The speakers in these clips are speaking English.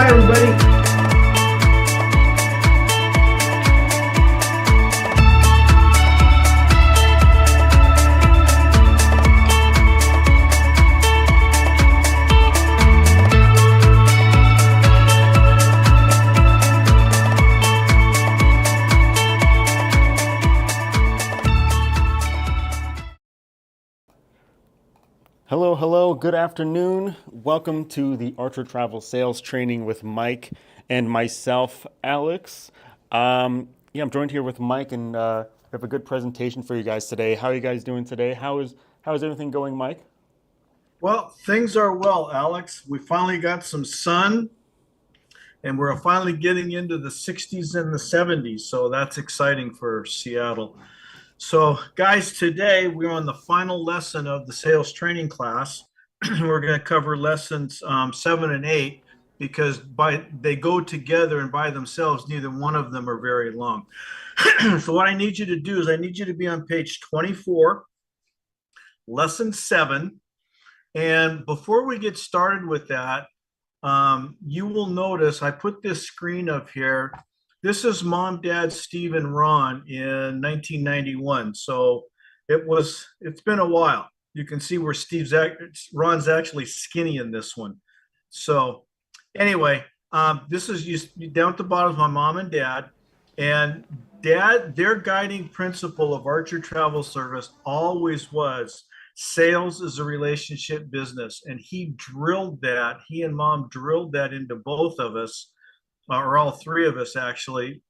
Bye, everybody. Hello, good afternoon. Welcome to the Archer Travel Sales Training with Mike and myself, Alex. I'm joined here with Mike, and we have a good presentation for you guys today. How are you guys doing today? How is everything going, Mike? Well, things are well, Alex. We finally got some sun, and we're finally getting into the 60s and the 70s, so that's exciting for Seattle. So, guys, today we're on the final lesson of the sales training class. We're going to cover lessons 7 and 8 because they go together, and by themselves, neither one of them are very long. So what I need you to do is I need you to be on page 24, lesson 7. And before we get started with that, you will notice I put this screen up here. This is Mom, Dad, Steve, and Ron in 1991. So it's been a while. You can see where Ron's actually skinny in this one. So anyway, this is down at the bottom of my mom and dad. And Dad, their guiding principle of Archer Travel Service always was sales is a relationship business. And he and Mom drilled that into both of us, or all three of us actually,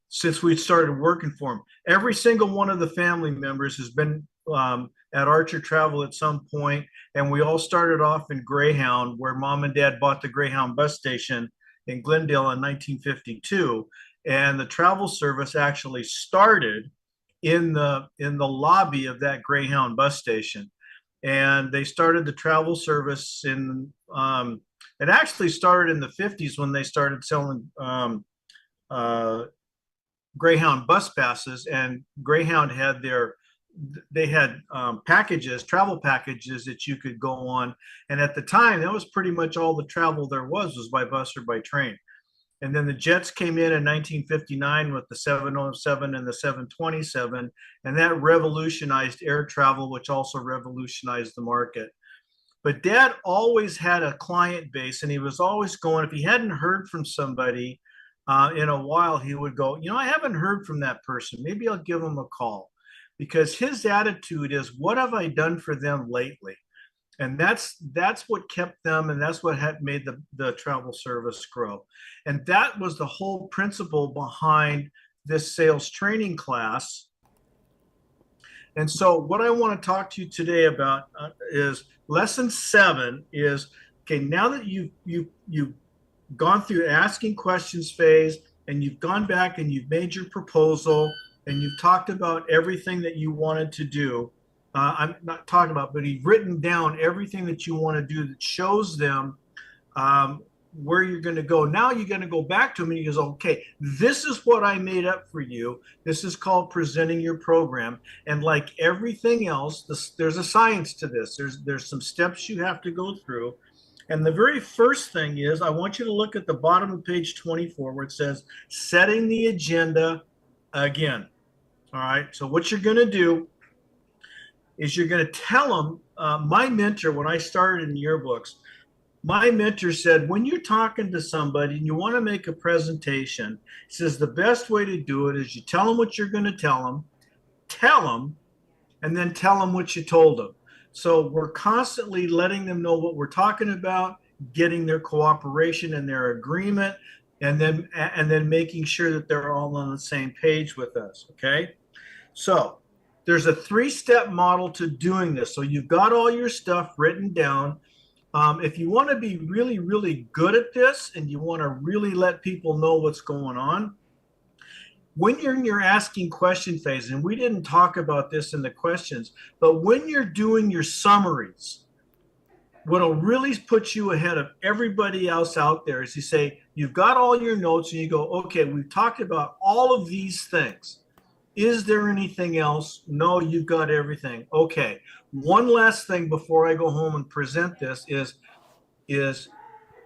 since we started working for him. Every single one of the family members has been at Archer Travel at some point, and we all started off in Greyhound, where Mom and Dad bought the Greyhound bus station in Glendale in 1952, and the travel service actually started in the lobby of that Greyhound bus station. And they started the travel service it actually started in the 50s when they started selling Greyhound bus passes, and Greyhound had travel packages that you could go on. And at the time, that was pretty much all the travel there was by bus or by train. And then the jets came in 1959 with the 707 and the 727, and that revolutionized air travel, which also revolutionized the market. But Dad always had a client base, and he was always going, if he hadn't heard from somebody in a while, he would go, I haven't heard from that person. Maybe I'll give them a call. Because his attitude is, what have I done for them lately? And that's what kept them, and that's what had made the travel service grow. And that was the whole principle behind this sales training class. And so what I want to talk to you today about is lesson 7 is, okay, now that you've gone through asking questions phase, and you've gone back and you've made your proposal, and you've talked about everything that you wanted to do. I'm not talking about, but you've written down everything that you want to do that shows them where you're going to go. Now you're going to go back to them and you go, okay, this is what I made up for you. This is called presenting your program. And like everything else, there's a science to this. There's some steps you have to go through. And the very first thing is, I want you to look at the bottom of page 24 where it says setting the agenda again. All right. So what you're going to do is you're going to tell them, my mentor, when I started in yearbooks, my mentor said, when you're talking to somebody and you want to make a presentation, he says the best way to do it is you tell them what you're going to tell them, and then tell them what you told them. So we're constantly letting them know what we're talking about, getting their cooperation and their agreement, and then making sure that they're all on the same page with us. Okay. So there's a 3-step model to doing this. So you've got all your stuff written down. If you want to be really, really good at this, and you want to really let people know what's going on, when you're in your asking question phase, and we didn't talk about this in the questions, but when you're doing your summaries, what'll really put you ahead of everybody else out there is you say, you've got all your notes, and you go, okay, we've talked about all of these things. Is there anything else? No, you've got everything. Okay. One last thing before I go home and present this is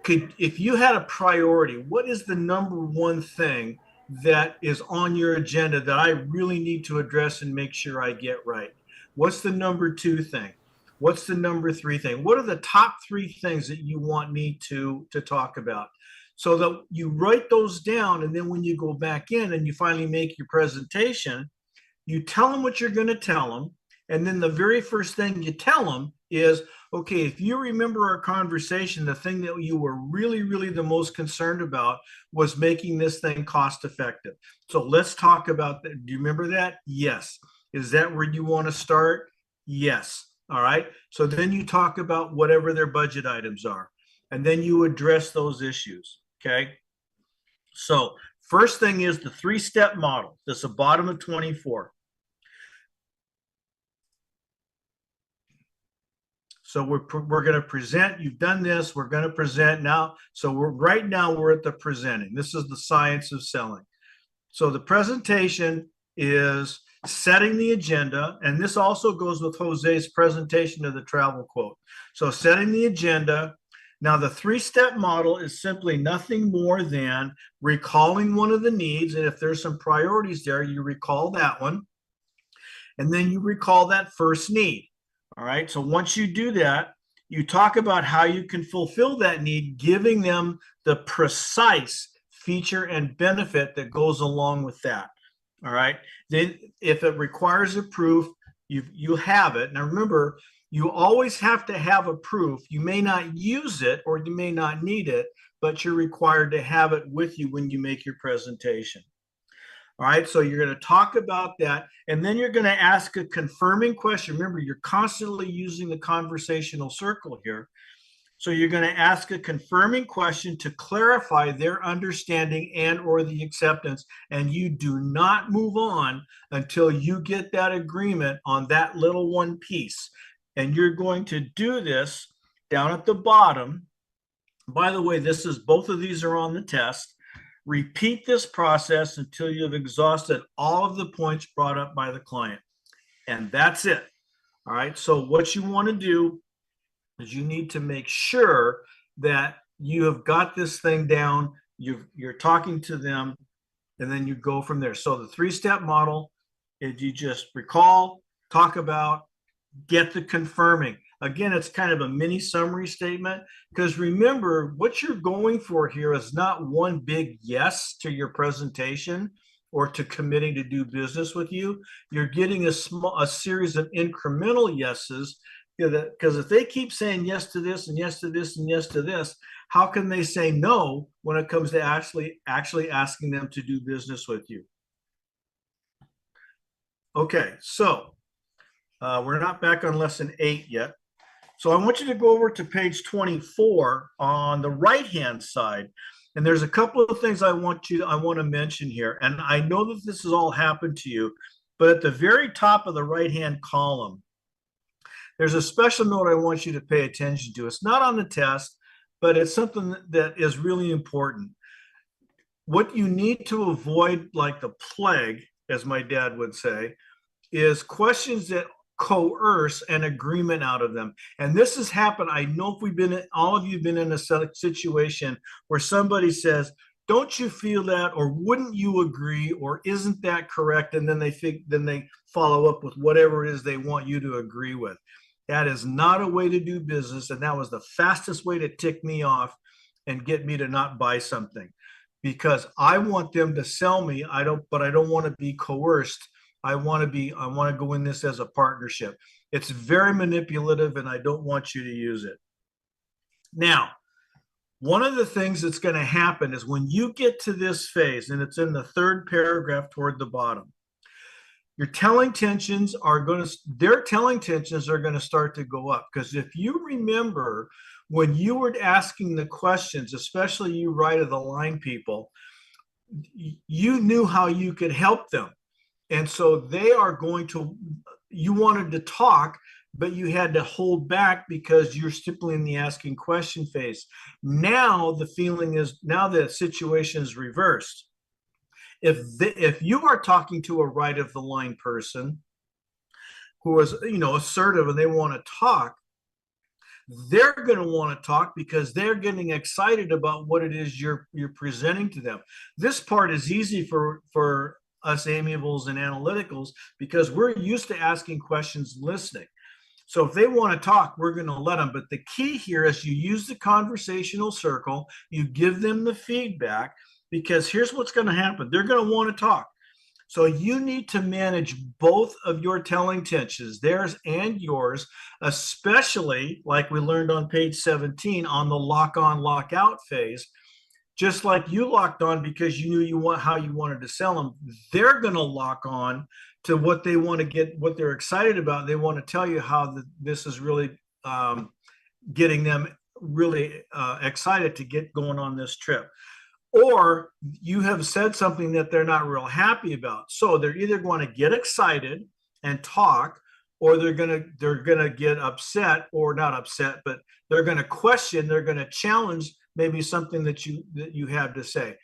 if you had a priority, what is the number one thing that is on your agenda that I really need to address and make sure I get right? What's the number two thing? What's the number three thing? What are the top three things that you want me to talk about? So that you write those down, and then when you go back in and you finally make your presentation, you tell them what you're going to tell them. And then the very first thing you tell them is, okay, if you remember our conversation, the thing that you were really, really the most concerned about was making this thing cost effective. So let's talk about that. Do you remember that? Yes. Is that where you want to start? Yes. All right. So then you talk about whatever their budget items are, and then you address those issues. Okay. So first thing is the three-step model. That's the bottom of 24. So we're going to present. You've done this. We're going to present now. So right now we're at the presenting. This is the science of selling. So the presentation is setting the agenda, and this also goes with Jose's presentation of the travel quote. So setting the agenda. Now the three-step model is simply nothing more than recalling one of the needs, and if there's some priorities there, you recall that one, and then you recall that first need. All right. So once you do that, you talk about how you can fulfill that need, giving them the precise feature and benefit that goes along with that. All right. Then if it requires a proof, you have it. Now remember, you always have to have a proof. You may not use it or you may not need it, but you're required to have it with you when you make your presentation. All right, so you're going to talk about that, and then you're going to ask a confirming question. Remember, you're constantly using the conversational circle here. So you're going to ask a confirming question to clarify their understanding and or the acceptance, and you do not move on until you get that agreement on that little one piece. And you're going to do this down at the bottom. By the way, both of these are on the test. Repeat this process until you've exhausted all of the points brought up by the client. And that's it. All right. So what you want to do is you need to make sure that you have got this thing down. You're talking to them, and then you go from there. So the three-step model is you just recall, talk about, get the confirming. Again, it's kind of a mini summary statement, because remember, what you're going for here is not one big yes to your presentation or to committing to do business with you. You're getting a series of incremental yeses, because if they keep saying yes to this and yes to this and yes to this, how can they say no when it comes to actually asking them to do business with you? Okay, so we're not back on lesson 8 yet. So I want you to go over to page 24 on the right-hand side. And there's a couple of things I want to mention here. And I know that this has all happened to you, but at the very top of the right-hand column, there's a special note I want you to pay attention to. It's not on the test, but it's something that is really important. What you need to avoid like the plague, as my dad would say, is questions that coerce an agreement out of them. And this has happened. I know if all of you have been in a situation where somebody says, don't you feel that, or wouldn't you agree, or isn't that correct? And then they follow up with whatever it is they want you to agree with. That is not a way to do business. And that was the fastest way to tick me off and get me to not buy something, because I want them to sell me. But I don't want to be coerced. I want to go in this as a partnership. It's very manipulative, and I don't want you to use it. Now, one of the things that's going to happen is when you get to this phase, and it's in the third paragraph toward the bottom, their telling tensions are going to start to go up. Because if you remember, when you were asking the questions, especially you right of the line people, you knew how you could help them. And so you wanted to talk, but you had to hold back because you're simply in the asking question phase. Now the feeling is, now the situation is reversed. If you are talking to a right of the line person who is, assertive and they want to talk, they're going to want to talk because they're getting excited about what it is you're presenting to them. This part is easy for us amiables and analyticals because we're used to asking questions, listening. So if they want to talk, we're going to let them. But the key here is you use the conversational circle, you give them the feedback, because here's what's going to happen. They're going to want to talk. So you need to manage both of your telling tensions, theirs and yours, especially like we learned on page 17 on the lock on, lock out phase. Just like you locked on because you knew how you wanted to sell them, they're going to lock on to what they want to get, what they're excited about. They want to tell you how this is really getting them really excited to get going on this trip. Or you have said something that they're not real happy about. So they're either going to get excited and talk, or they're gonna get upset, or not upset, but they're going to question, they're going to challenge maybe something that you have to say.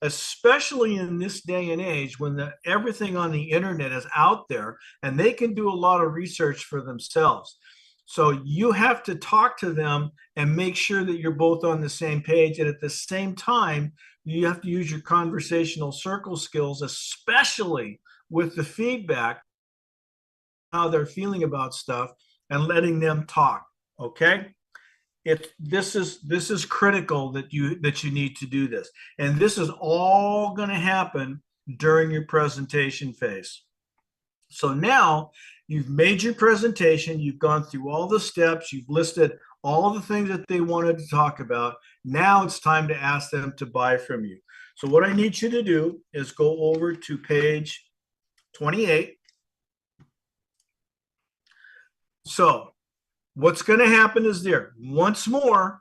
Especially in this day and age when everything on the internet is out there and they can do a lot of research for themselves. So you have to talk to them and make sure that you're both on the same page. And at the same time, you have to use your conversational circle skills, especially with the feedback, how they're feeling about stuff, and letting them talk. Okay. This is critical that you need to do this. And this is all going to happen during your presentation phase. So now you've made your presentation, you've gone through all the steps, you've listed all the things that they wanted to talk about. Now it's time to ask them to buy from you. So what I need you to do is go over to page 28. So what's going to happen is once more,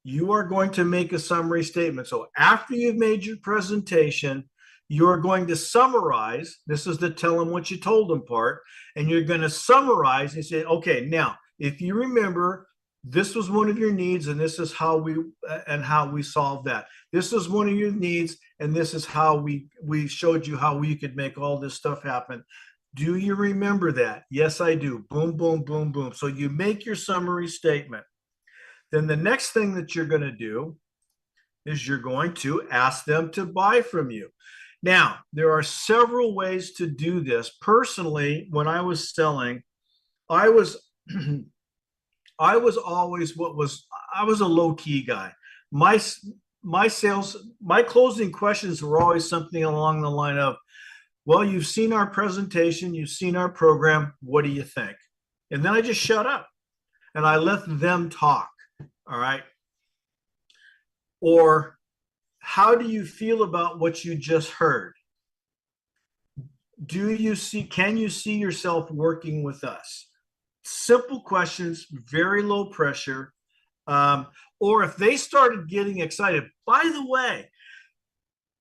you are going to make a summary statement. So after you've made your presentation, you're going to summarize. This is the tell them what you told them part. And you're going to summarize and say, okay, now, if you remember, this was one of your needs, and this is how we solved that. This is one of your needs, and this is how we showed you how we could make all this stuff happen. Do you remember that? Yes, I do. Boom, boom, boom, boom. So you make your summary statement. Then the next thing that you're going to do is you're going to ask them to buy from you. Now, there are several ways to do this. Personally, when I was selling, I was always I was a low-key guy. My closing questions were always something along the line of, well, you've seen our presentation, you've seen our program, what do you think? And then I just shut up and I let them talk. All right. Or how do you feel about what you just heard? Can you see yourself working with us? Simple questions, very low pressure. Or if they started getting excited, by the way,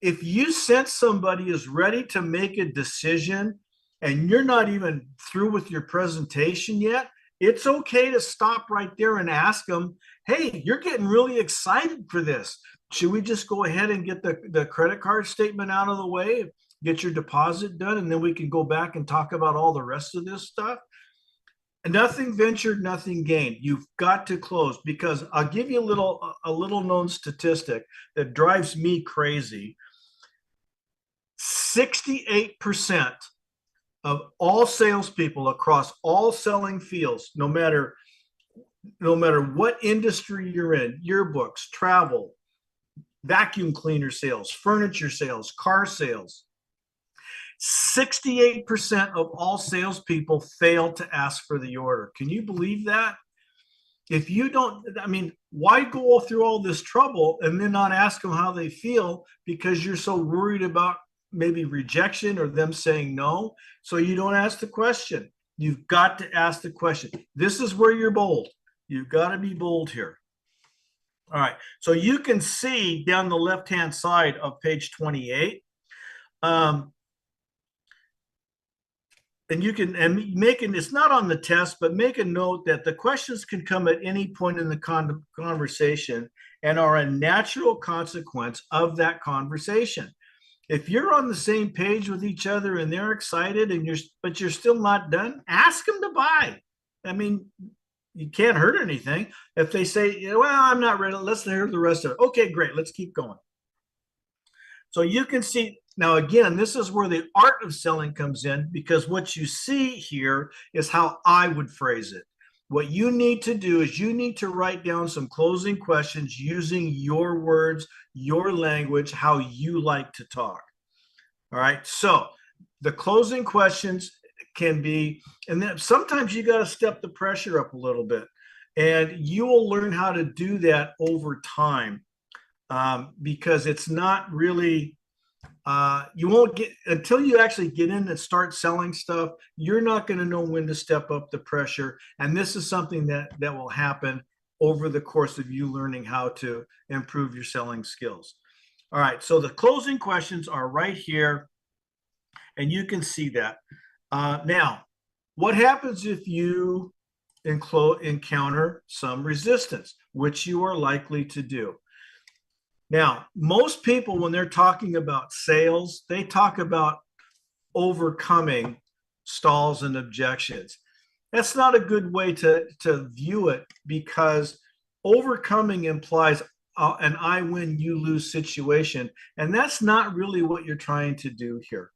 if you sense somebody is ready to make a decision and you're not even through with your presentation yet, it's okay to stop right there and ask them, hey, you're getting really excited for this. Should we just go ahead and get the credit card statement out of the way, get your deposit done, and then we can go back and talk about all the rest of this stuff? And nothing ventured, nothing gained. You've got to close, because I'll give you a little known statistic that drives me crazy. 68% of all salespeople across all selling fields, no matter what industry you're in, yearbooks, travel, vacuum cleaner sales, furniture sales, car sales, 68% of all salespeople fail to ask for the order. Can you believe that? If you don't, I mean, why go through all this trouble and then not ask them how they feel because you're so worried about maybe rejection or them saying no? So you don't ask the question. You've got to ask the question. This is where you're bold. You've got to be bold here. All right. So you can see down the left-hand side of page 28. And you can it's not on the test, but make a note that the questions can come at any point in the conversation and are a natural consequence of that conversation. If you're on the same page with each other and they're excited but you're still not done, ask them to buy. I mean, you can't hurt anything. If they say, well, I'm not ready, let's hear the rest of it. Okay, great. Let's keep going. So you can see now, again, this is where the art of selling comes in, because what you see here is how I would phrase it. What you need to do is you need to write down some closing questions using your words, your language, how you like to talk. All right. So the closing questions can be, and then sometimes you got to step the pressure up a little bit. And you will learn how to do that over time, because it's not really, you won't get, until you actually get in and start selling stuff, you're not going to know when to step up the pressure. And this is something that will happen over the course of you learning how to improve your selling skills. All right, so the closing questions are right here, and you can see that. Now, what happens if you encounter some resistance, which you are likely to do? Now, most people, when they're talking about sales, they talk about overcoming stalls and objections. That's not a good way to view it, because overcoming implies an I win, you lose situation. And that's not really what you're trying to do here.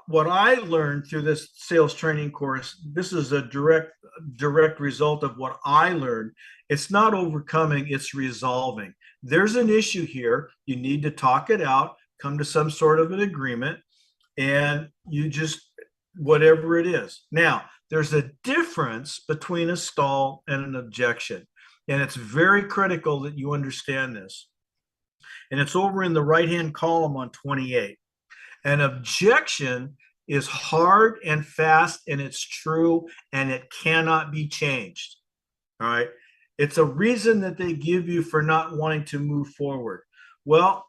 What I learned through this sales training course, this is a direct result of what I learned. It's not overcoming, it's resolving. There's an issue here. You need to talk it out, come to some sort of an agreement, and you just, whatever it is. Now, there's a difference between a stall and an objection. And it's very critical that you understand this. And it's over in the right-hand column on 28. An objection is hard and fast, and it's true, and it cannot be changed. All right. It's a reason that they give you for not wanting to move forward. Well,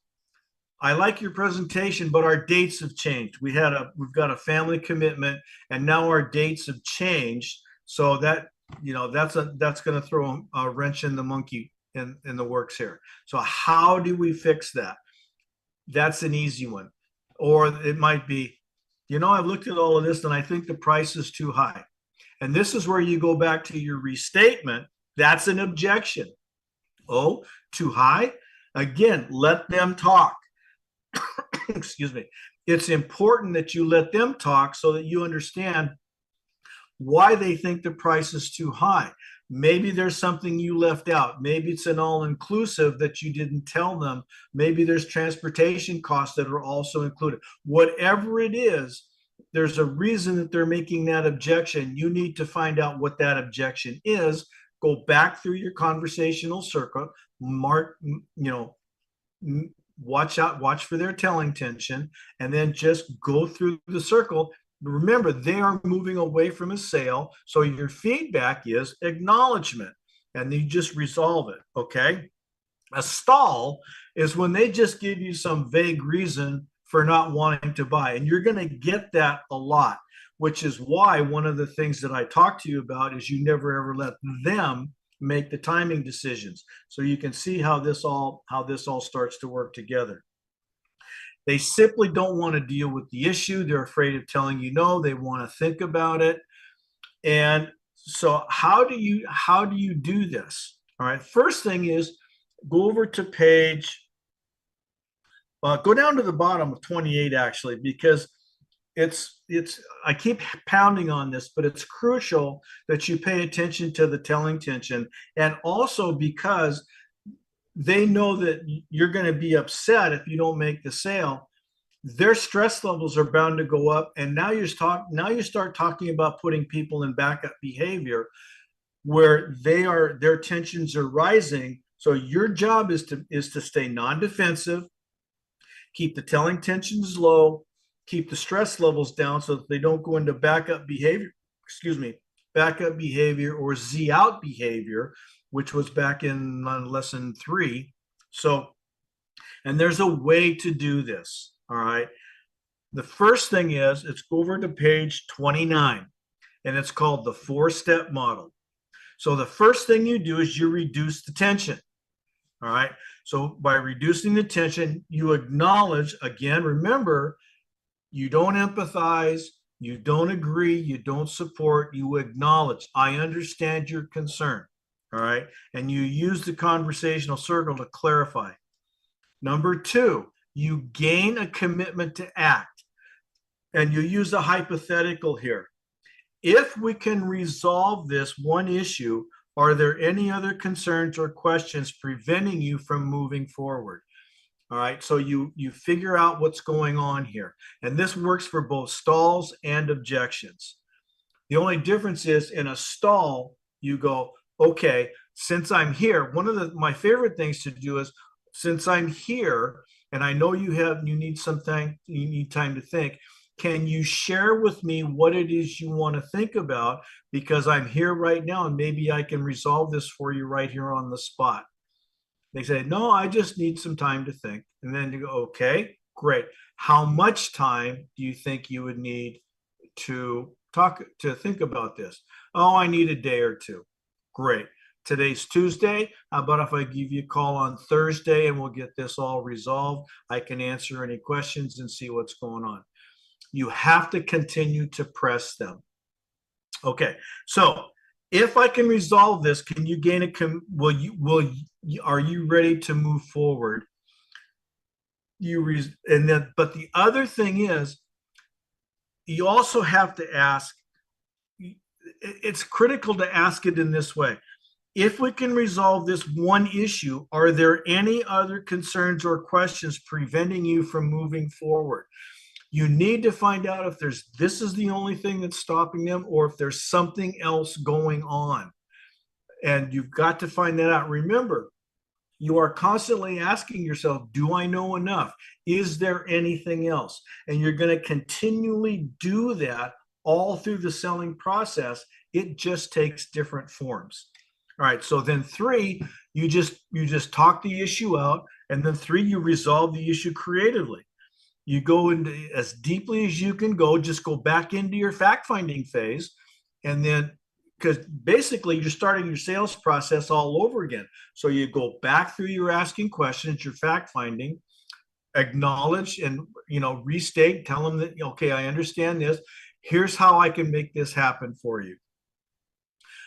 I like your presentation, but our dates have changed. We've got a family commitment, and now our dates have changed. So that, that's going to throw a wrench in the monkey in the works here. So how do we fix that? That's an easy one. Or it might be, I've looked at all of this and I think the price is too high. And this is where you go back to your restatement. That's an objection. Oh, too high? Again, let them talk. Excuse me. It's important that you let them talk so that you understand why they think the price is too high. Maybe there's something you left out. Maybe it's an all-inclusive that you didn't tell them. Maybe there's transportation costs that are also included. Whatever it is, there's a reason that they're making that objection. You need to find out what that objection is. Go back through your conversational circle, watch for their telling tension, and then just go through the circle. Remember, they are moving away from a sale. So your feedback is acknowledgement, and you just resolve it. Okay. A stall is when they just give you some vague reason for not wanting to buy. And you're going to get that a lot, which is why one of the things that I talk to you about is you never ever let them make the timing decisions. So you can see how this all starts to work together. They simply don't want to deal with the issue. They're afraid of telling you no. They want to think about it. And so how do you do this? All right. First thing is go over to page, go down to the bottom of 28, actually, because I keep pounding on this, but it's crucial that you pay attention to the telling tension. And also because they know that you're going to be upset if you don't make the sale, their stress levels are bound to go up. And now you start talking about putting people in backup behavior where their tensions are rising. So your job is to stay non-defensive, keep the telling tensions low, keep the stress levels down so that they don't go into backup behavior or Z out behavior, which was back in lesson 3. So, and there's a way to do this. All right. The first thing is, let's go over to page 29, and it's called the 4-step model. So the first thing you do is you reduce the tension. All right. So by reducing the tension, you acknowledge, again, remember, you don't empathize, You don't agree, you don't support, you acknowledge, I understand your concern. All right. And you use the conversational circle to clarify. Number two, you gain a commitment to act. And you use a hypothetical here. If we can resolve this one issue, are there any other concerns or questions preventing you from moving forward? All right, so you figure out what's going on here. And this works for both stalls and objections. The only difference is in a stall, you go, okay, since I'm here, one of my favorite things to do is, since I'm here and I know you need something, you need time to think, can you share with me what it is you want to think about? Because I'm here right now and maybe I can resolve this for you right here on the spot. They say, no, I just need some time to think. And then you go, okay, great. How much time do you think you would need to think about this? Oh, I need a day or two. Great. Today's Tuesday. How about if I give you a call on Thursday and we'll get this all resolved? I can answer any questions and see what's going on. You have to continue to press them. Okay, so if I can resolve this, can you gain are you ready to move forward? But the other thing is, you also have to ask, it's critical to ask it in this way. If we can resolve this one issue, are there any other concerns or questions preventing you from moving forward? You need to find out if this is the only thing that's stopping them or if there's something else going on. And you've got to find that out. Remember, you are constantly asking yourself, do I know enough? Is there anything else? And you're going to continually do that all through the selling process. It just takes different forms. All right. So then 3, you just talk the issue out. And then 3, you resolve the issue creatively. You go into as deeply as you can go, just go back into your fact-finding phase. And then, because basically you're starting your sales process all over again. So you go back through your asking questions, your fact-finding, acknowledge and, restate, tell them that, okay, I understand this. Here's how I can make this happen for you.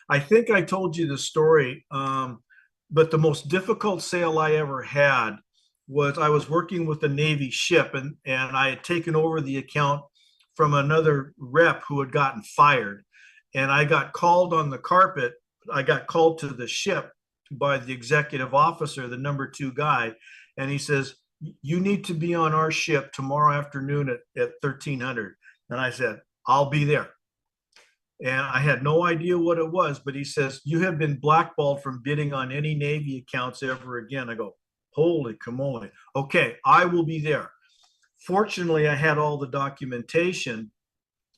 I think I told you the story, but the most difficult sale I ever had was I was working with a Navy ship and I had taken over the account from another rep who had gotten fired. And I got called on the carpet. I got called to the ship by the executive officer, the number 2 guy. And he says, you need to be on our ship tomorrow afternoon at 1300. And I said, I'll be there. And I had no idea what it was, but he says, you have been blackballed from bidding on any Navy accounts ever again. I go, holy camole. Okay, I will be there. Fortunately, I had all the documentation.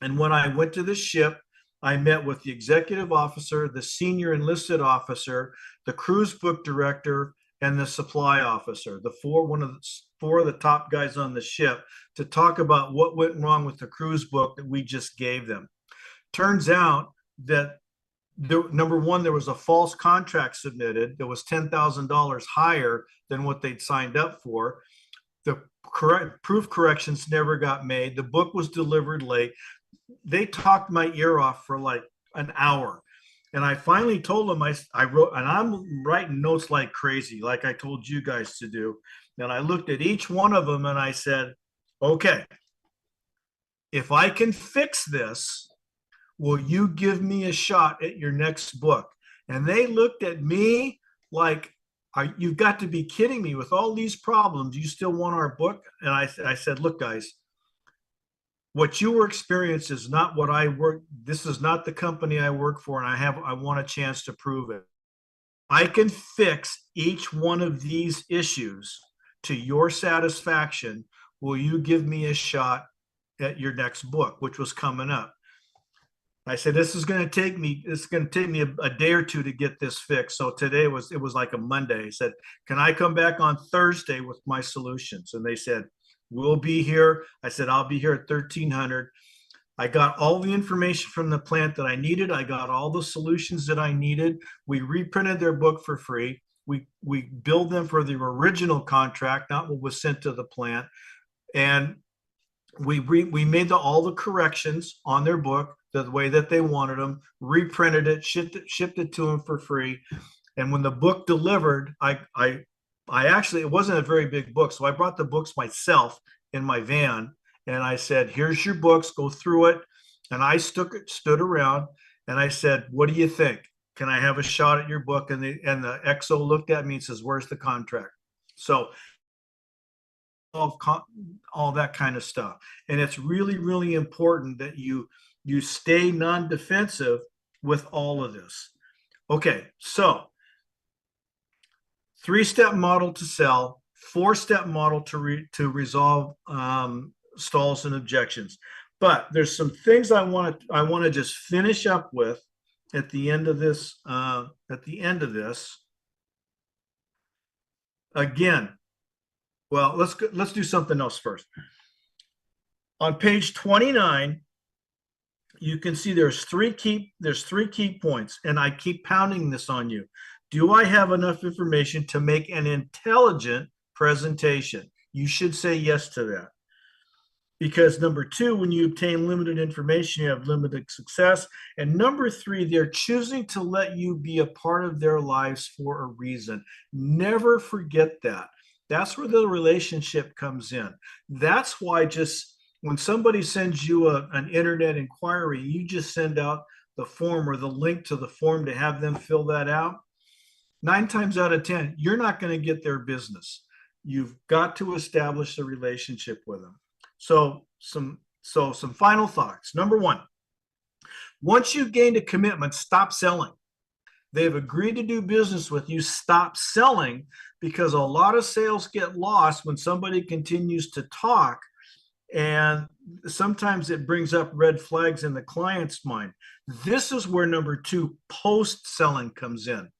And when I went to the ship, I met with the executive officer, the senior enlisted officer, the cruise book director, and the supply officer, one of the 4 of the top guys on the ship, to talk about what went wrong with the cruise book that we just gave them. Turns out that number one, there was a false contract submitted that was $10,000 higher than what they'd signed up for. The proof corrections never got made. The book was delivered late. They talked my ear off for like an hour. And I finally told them, I wrote, and I'm writing notes like crazy, like I told you guys to do. And I looked at each one of them and I said, okay, if I can fix this, will you give me a shot at your next book? And they looked at me like, you've got to be kidding me. With all these problems, you still want our book? And I said, look, guys, what you were experiencing is not what I work. This is not the company I work for, and I want a chance to prove it. I can fix each one of these issues to your satisfaction. Will you give me a shot at your next book, which was coming up? I said, it's going to take me a day or 2 to get this fixed. So today it was like a Monday. He said, can I come back on Thursday with my solutions? And they said, we'll be here. I said, I'll be here at 1300. I got all the information from the plant that I needed. I got all the solutions that I needed. We reprinted their book for free. We billed them for the original contract, not what was sent to the plant. And we made all the corrections on their book the way that they wanted them, reprinted it, shipped it to them for free. And when the book delivered, I actually, it wasn't a very big book, so I brought the books myself in my van, and I said, "Here's your books, go through it." And I stood around, and I said, "What do you think? Can I have a shot at your book?" And the XO looked at me and says, "Where's the contract?" So all that kind of stuff. And it's really, really important that you stay non-defensive with all of this. Okay, so 3-step model to sell, 4-step model to resolve stalls and objections. But there's some things I want to just finish up with at the end of this. Again, well, let's do something else first. On page 29, you can see there's three key points, and I keep pounding this on you. Do I have enough information to make an intelligent presentation? You should say yes to that. Because number 2, when you obtain limited information, you have limited success. And number 3, they're choosing to let you be a part of their lives for a reason. Never forget that. That's where the relationship comes in. That's why just when somebody sends you an internet inquiry, you just send out the form or the link to the form to have them fill that out. 9 times out of 10, you're not going to get their business. You've got to establish a relationship with them. So some final thoughts. Number 1, once you've gained a commitment, stop selling. They've agreed to do business with you. Stop selling, because a lot of sales get lost when somebody continues to talk, and sometimes it brings up red flags in the client's mind. This is where number 2, post-selling, comes in.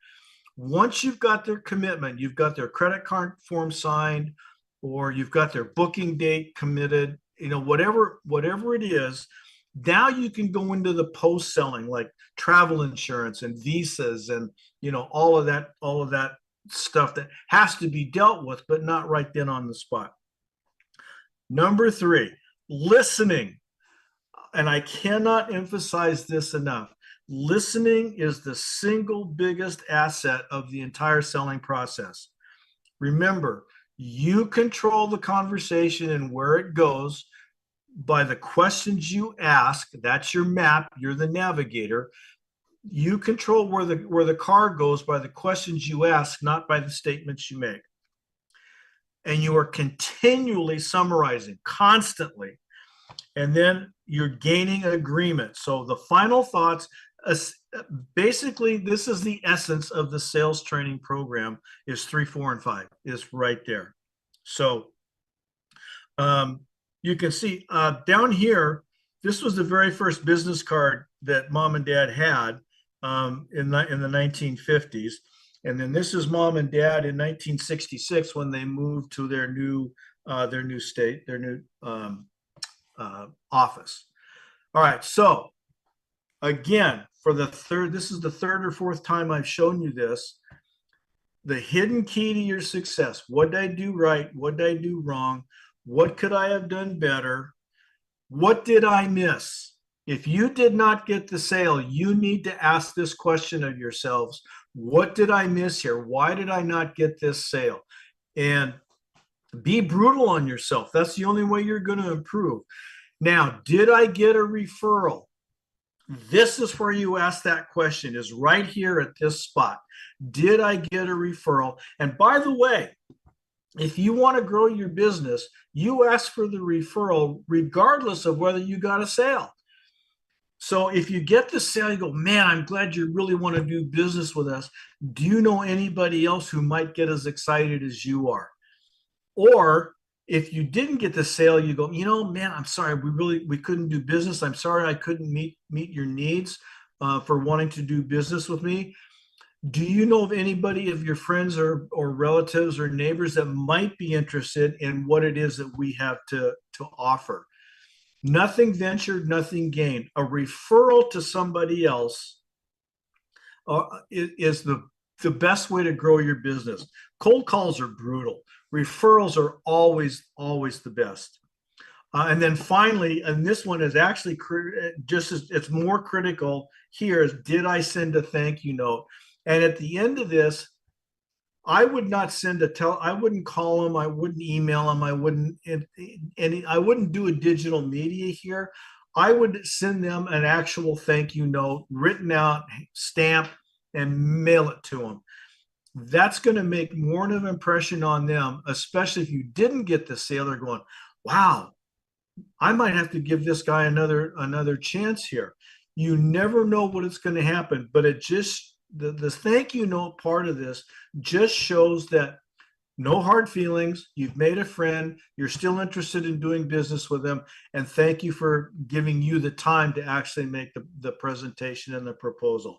Once you've got their commitment, you've got their credit card form signed, or you've got their booking date committed, whatever it is, now you can go into the post-selling, like travel insurance and visas and all of that stuff that has to be dealt with, but not right then on the spot. Number 3, listening. And I cannot emphasize this enough. Listening is the single biggest asset of the entire selling process. Remember, you control the conversation and where it goes by the questions you ask. That's your map. You're the navigator. You control where the car goes by the questions you ask, not by the statements you make. And you are continually summarizing, constantly. And then you're gaining agreement. So the final thoughts, basically, this is the essence of the sales training program, is 3, 4, and 5 is right there. So you can see down here, this was the very first business card that Mom and Dad had in the 1950s. And then this is Mom and Dad in 1966 when they moved to their new state, their new office. All right. So again, this is the 3rd or 4th time I've shown you this. The hidden key to your success. What did I do right? What did I do wrong? What could I have done better? What did I miss? If you did not get the sale, you need to ask this question of yourselves. What did I miss here? Why did I not get this sale? And be brutal on yourself. That's the only way you're going to improve. Now, did I get a referral? This is where you ask that question, is right here at this spot. Did I get a referral? And by the way, if you want to grow your business, you ask for the referral regardless of whether you got a sale. So if you get the sale, you go, man, I'm glad you really want to do business with us. Do you know anybody else who might get as excited as you are? Or if you didn't get the sale, you go, man, I'm sorry, we couldn't do business. I'm sorry I couldn't meet your needs for wanting to do business with me. Do you know of anybody of your friends or relatives or neighbors that might be interested in what it is that we have to offer? Nothing ventured, nothing gained. A referral to somebody else is the best way to grow your business. Cold calls are brutal. Referrals are always the best. And then finally, and this one is actually just as it's more critical here is, did I send a thank you note? And at the end of this, I would not I wouldn't call them, I wouldn't email them, I wouldn't do a digital media here. I would send them an actual thank you note written out, stamp, and mail it to them. That's going to make more of an impression on them, especially if you didn't get the sale. They're going, wow, I might have to give this guy another chance here. You never know what it's going to happen, but it just the thank you note part of this just shows that no hard feelings. You've made a friend. You're still interested in doing business with them, and thank you for giving you the time to actually make the presentation and the proposal.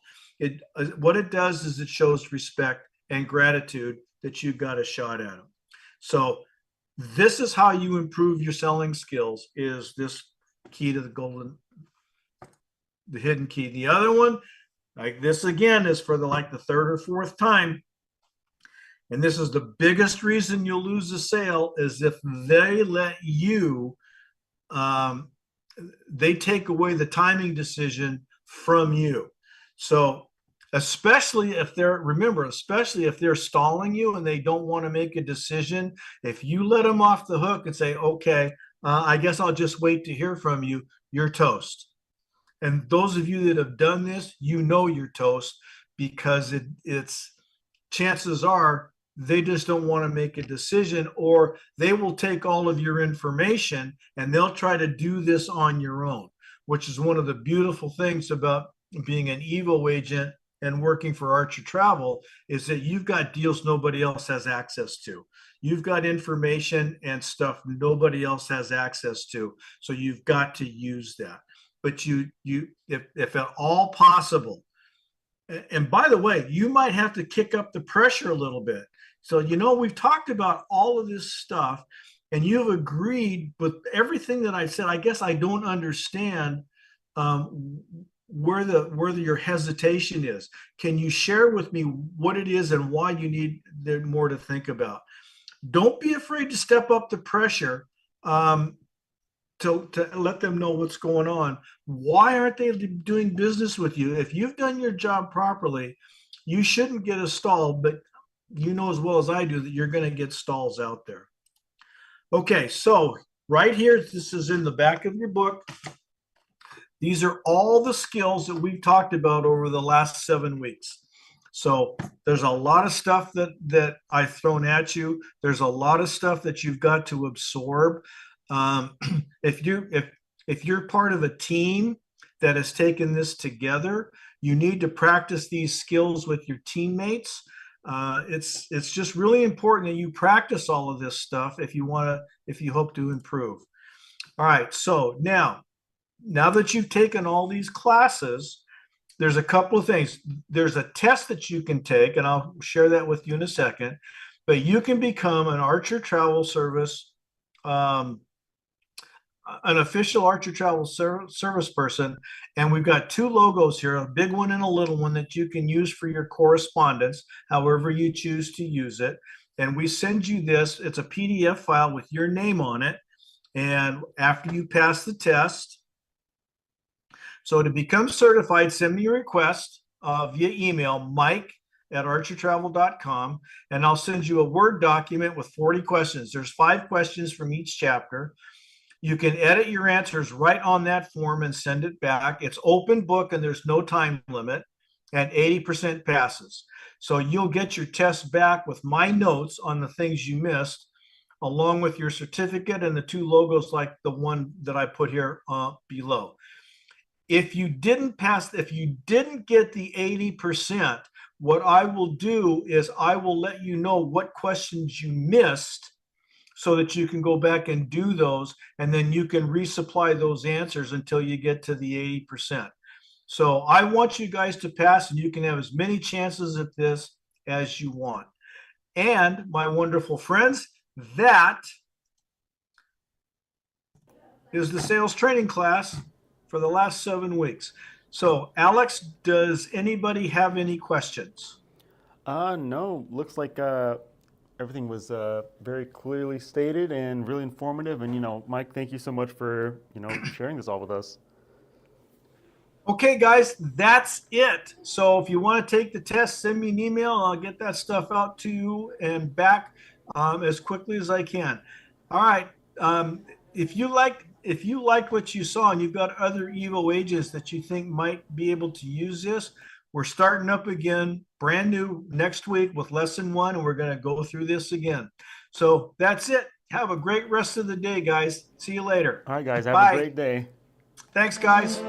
What it does is it shows respect and gratitude that you got a shot at them. So this is how you improve your selling skills, is this key to the hidden key. The other one, like this again, is for the third or fourth time. And this is the biggest reason you'll lose a sale, is if they let you, they take away the timing decision from you. So especially if they're stalling you and they don't want to make a decision, if you let them off the hook and say, okay, I guess I'll just wait to hear from you, you're toast. And those of you that have done this, you're toast, because it's chances are they just don't want to make a decision, or they will take all of your information and they'll try to do this on your own, which is one of the beautiful things about being an Evo agent and working for Archer Travel, is that you've got deals nobody else has access to. You've got information and stuff nobody else has access to. So you've got to use that. But if at all possible, and by the way, you might have to kick up the pressure a little bit. So, we've talked about all of this stuff and you've agreed with everything that I said. I guess I don't understand where your hesitation is. Can you share with me what it is and why you need more to think about? Don't be afraid to step up the pressure to let them know what's going on. Why aren't they doing business with you? If you've done your job properly, you shouldn't get a stall, but you know as well as I do that you're going to get stalls out there. Okay, so right here, this is in the back of your book. These are all the skills that we've talked about over the last 7 weeks. So there's a lot of stuff that I've thrown at you. There's a lot of stuff that you've got to absorb. If you're part of a team that has taken this together, you need to practice these skills with your teammates. It's just really important that you practice all of this stuff if you hope to improve. All right, so now that you've taken all these classes, there's a couple of things. There's a test that you can take, and I'll share that with you in a second. But you can become an Archer Travel Service, an official Archer Travel Service person. And we've got 2 logos here, a big one and a little one, that you can use for your correspondence, however you choose to use it. And we send you this. It's a PDF file with your name on it. And after you pass the test, so to become certified, send me a request via email, mike@archertravel.com, and I'll send you a Word document with 40 questions. There's 5 questions from each chapter. You can edit your answers right on that form and send it back. It's open book and there's no time limit, and 80% passes. So you'll get your test back with my notes on the things you missed, along with your certificate and the 2 logos like the one that I put here below. If you didn't get the 80%, what I will do is I will let you know what questions you missed so that you can go back and do those, and then you can resupply those answers until you get to the 80%. So I want you guys to pass, and you can have as many chances at this as you want. And my wonderful friends, that is the sales training class for the last 7 weeks. So, Alex, does anybody have any questions? No, looks like everything was very clearly stated and really informative. And Mike, thank you so much for sharing this all with us. Okay, guys, that's it. So if you want to take the test, send me an email. I'll get that stuff out to you and back as quickly as I can. All right. If you like what you saw and you've got other Evo agents that you think might be able to use this, we're starting up again, brand new next week with lesson 1, and we're going to go through this again. So that's it. Have a great rest of the day, guys. See you later. All right, guys, have a Bye. great day. Thanks, guys.